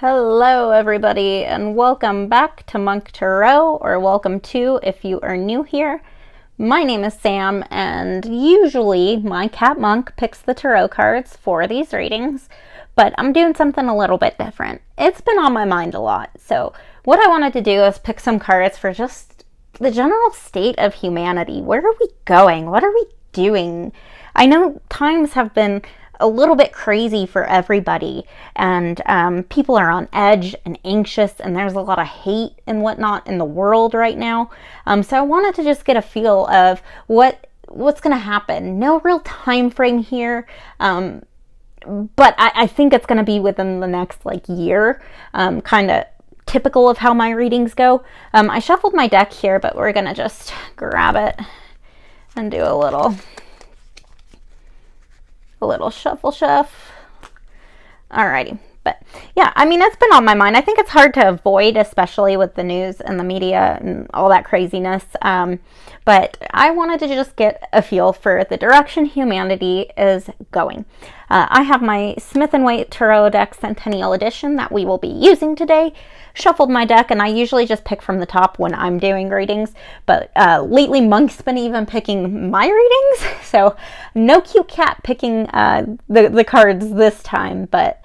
Hello everybody and welcome back to Monk Tarot, or welcome to if you are new here. My name is Sam and usually my cat Monk picks the tarot cards for these readings, but I'm doing something a little bit different. It's been on my mind a lot, so what I wanted to do is pick some cards for just the general state of humanity. Where are we going? What are we doing? I know times have been a little bit crazy for everybody, and people are on edge and anxious, and there's a lot of hate and whatnot in the world right now. So I wanted to just get a feel of what's going to happen. No real time frame here, but I think it's going to be within the next year, kind of typical of how my readings go. I shuffled my deck here, but we're going to just grab it and do a little shuffle. Alrighty. But yeah, I mean, it's been on my mind. I think it's hard to avoid, especially with the news and the media and all that craziness. But I wanted to just get a feel for the direction humanity is going. I have my Smith & Waite Tarot deck Centennial Edition that we will be using today. Shuffled my deck, and I usually just pick from the top when I'm doing readings, but lately Monk's been even picking my readings, so no cute cat picking the cards this time, but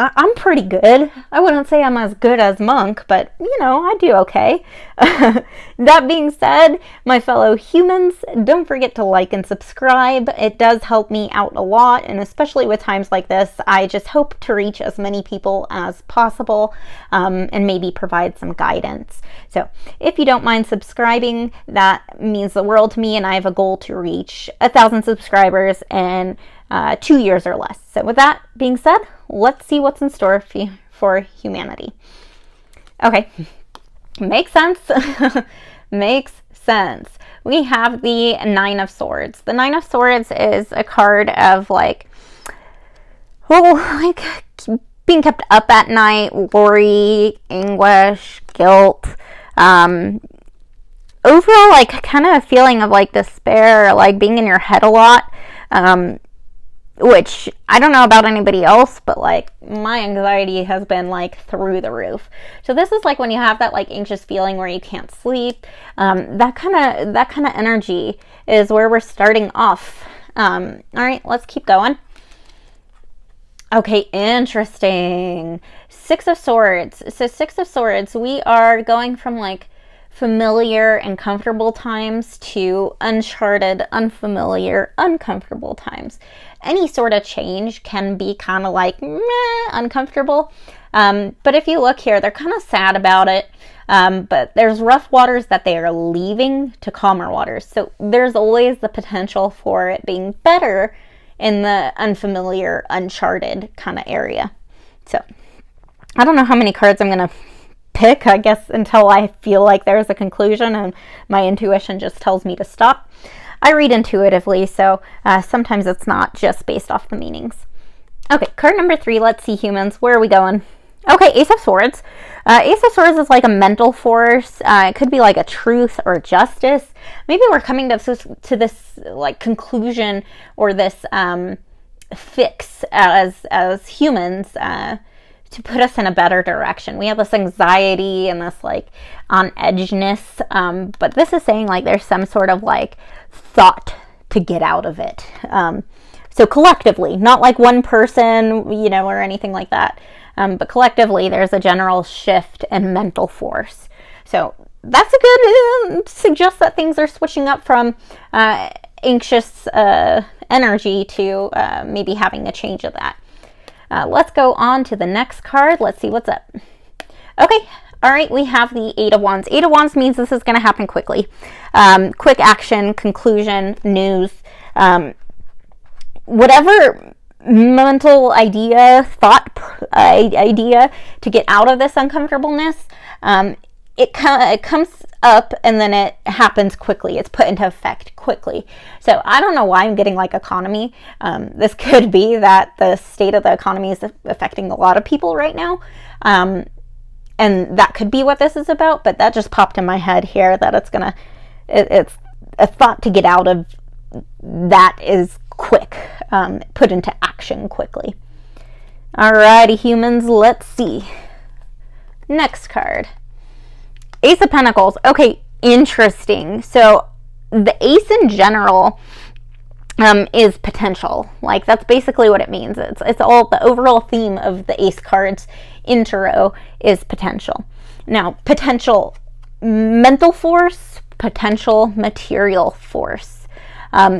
I'm pretty good. I wouldn't say I'm as good as Monk, but I do okay. That being said, my fellow humans, don't forget to like and subscribe. It does help me out a lot, and especially with times like this, I just hope to reach as many people as possible, and maybe provide some guidance. So if you don't mind subscribing, that means the world to me, and I have a goal to reach 1,000 subscribers in 2 years or less. So with that being said, let's see what's in store for humanity. Okay, makes sense. Makes sense. We have the Nine of Swords. The Nine of Swords is a card of being kept up at night, worry, anguish, guilt, overall kind of a feeling of despair, being in your head a lot. Which I don't know about anybody else, but my anxiety has been through the roof. So this is when you have that anxious feeling where you can't sleep. That kind of energy is where we're starting off. All right, let's keep going. Okay, interesting. Six of Swords. So Six of Swords, we are going from familiar and comfortable times to uncharted, unfamiliar, uncomfortable times. Any sort of change can be kind of uncomfortable. But if you look here, they're kind of sad about it. But there's rough waters that they are leaving to calmer waters. So there's always the potential for it being better in the unfamiliar, uncharted kind of area. So I don't know how many cards I'm going to pick, I guess, until I feel like there's a conclusion and my intuition just tells me to stop. I read intuitively, so sometimes it's not just based off the meanings. Okay, card number 3, let's see humans. Where are we going? Okay, Ace of Swords. Ace of Swords is a mental force. It could be a truth or justice. Maybe we're coming to this conclusion or this fix as humans, to put us in a better direction. We have this anxiety and this on edgeness, but this is saying there's some sort of thought to get out of it. So collectively, not one person, or anything like that, but collectively there's a general shift in mental force. So that's a good suggests that things are switching up from anxious energy to maybe having a change of that. Let's go on to the next card. Let's see what's up. Okay. All right. We have the Eight of Wands. Eight of Wands means this is going to happen quickly. Quick action, conclusion, news, whatever mental idea, idea to get out of this uncomfortableness. It comes up and then it happens quickly. It's put into effect quickly. So I don't know why I'm getting economy. This could be that the state of the economy is affecting a lot of people right now. And that could be what this is about, but that just popped in my head here that it's a thought to get out of that is quick, put into action quickly. Alrighty, humans, let's see. Next card. Ace of Pentacles. Okay, interesting. So the ace in general is potential. Like, that's basically what it means. It's all, the overall theme of the ace cards in tarot is potential. Now, potential mental force, potential material force.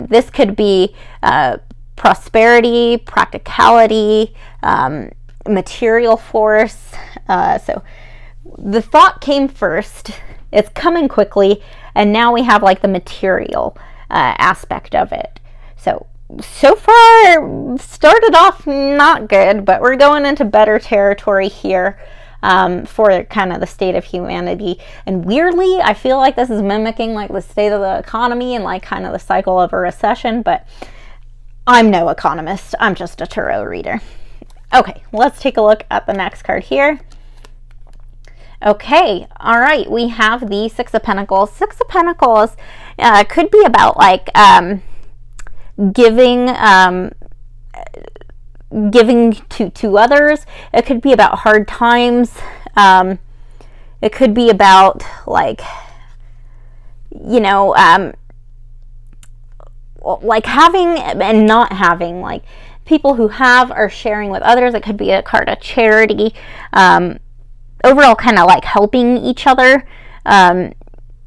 This could be prosperity, practicality, material force. So the thought came first, it's coming quickly, and now we have like the material aspect of it. So far, started off not good, but we're going into better territory here for kind of the state of humanity. And weirdly, I feel like this is mimicking like the state of the economy and like kind of the cycle of a recession, but I'm no economist. I'm just a tarot reader. Okay, let's take a look at the next card here. Okay, all right, we have the Six of Pentacles. Six of Pentacles could be about like giving to others. It could be about hard times. It could be about like, you know, like having and not having. Like people who have are sharing with others. It could be a card of charity. Overall, kind of like helping each other,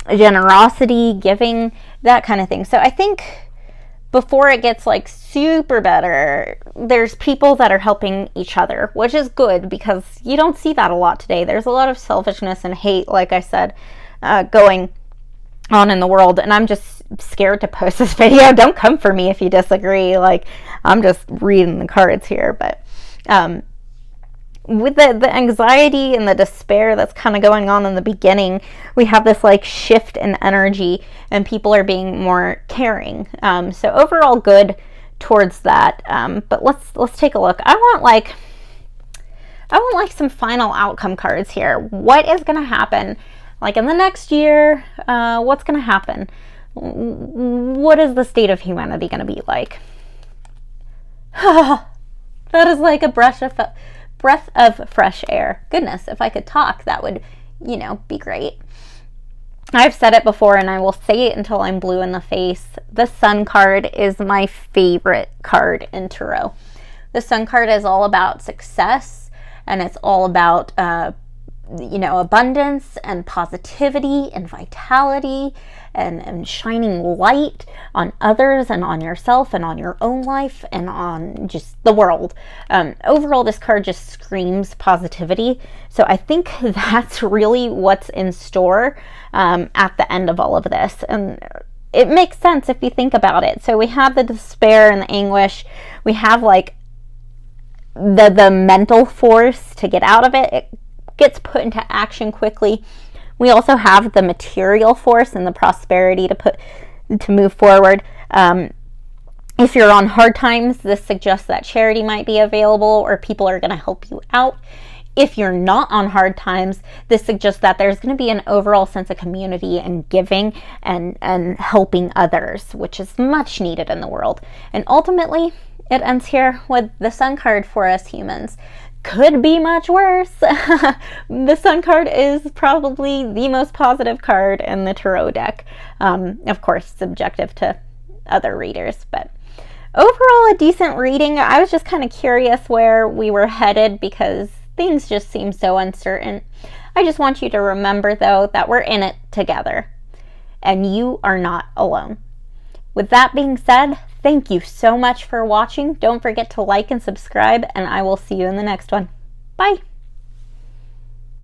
generosity, giving, that kind of thing. So I think before it gets like super better, there's people that are helping each other, which is good because you don't see that a lot today. There's a lot of selfishness and hate, like I said, going on in the world, and I'm just scared to post this video. Don't come for me if you disagree. Like, I'm just reading the cards here, but with the anxiety and the despair that's kind of going on in the beginning, we have this like shift in energy and people are being more caring. So overall good towards that. But let's take a look. I want like some final outcome cards here. What is going to happen like in the next year? What's going to happen? What is the state of humanity going to be like? That is like a breath of fresh air. Goodness, if I could talk, that would, you know, be great. I've said it before and I will say it until I'm blue in the face. The Sun card is my favorite card in tarot. The Sun card is all about success, and it's all about you know, abundance and positivity and vitality and shining light on others and on yourself and on your own life and on just the world. Overall, this card just screams positivity. So I think that's really what's in store at the end of all of this. And it makes sense if you think about it. So we have the despair and the anguish. We have like the mental force to get out of it. It gets put into action quickly. We also have the material force and the prosperity to move forward. If you're on hard times, this suggests that charity might be available or people are going to help you out. If you're not on hard times, this suggests that there's going to be an overall sense of community and giving and helping others, which is much needed in the world. And ultimately, it ends here with the Sun card for us humans. Could be much worse. The Sun card is probably the most positive card in the tarot deck. Of course, subjective to other readers, but overall a decent reading. I was just kind of curious where we were headed because things just seem so uncertain. I just want you to remember, though, that we're in it together and you are not alone. With that being said, thank you so much for watching. Don't forget to like and subscribe, and I will see you in the next one. Bye.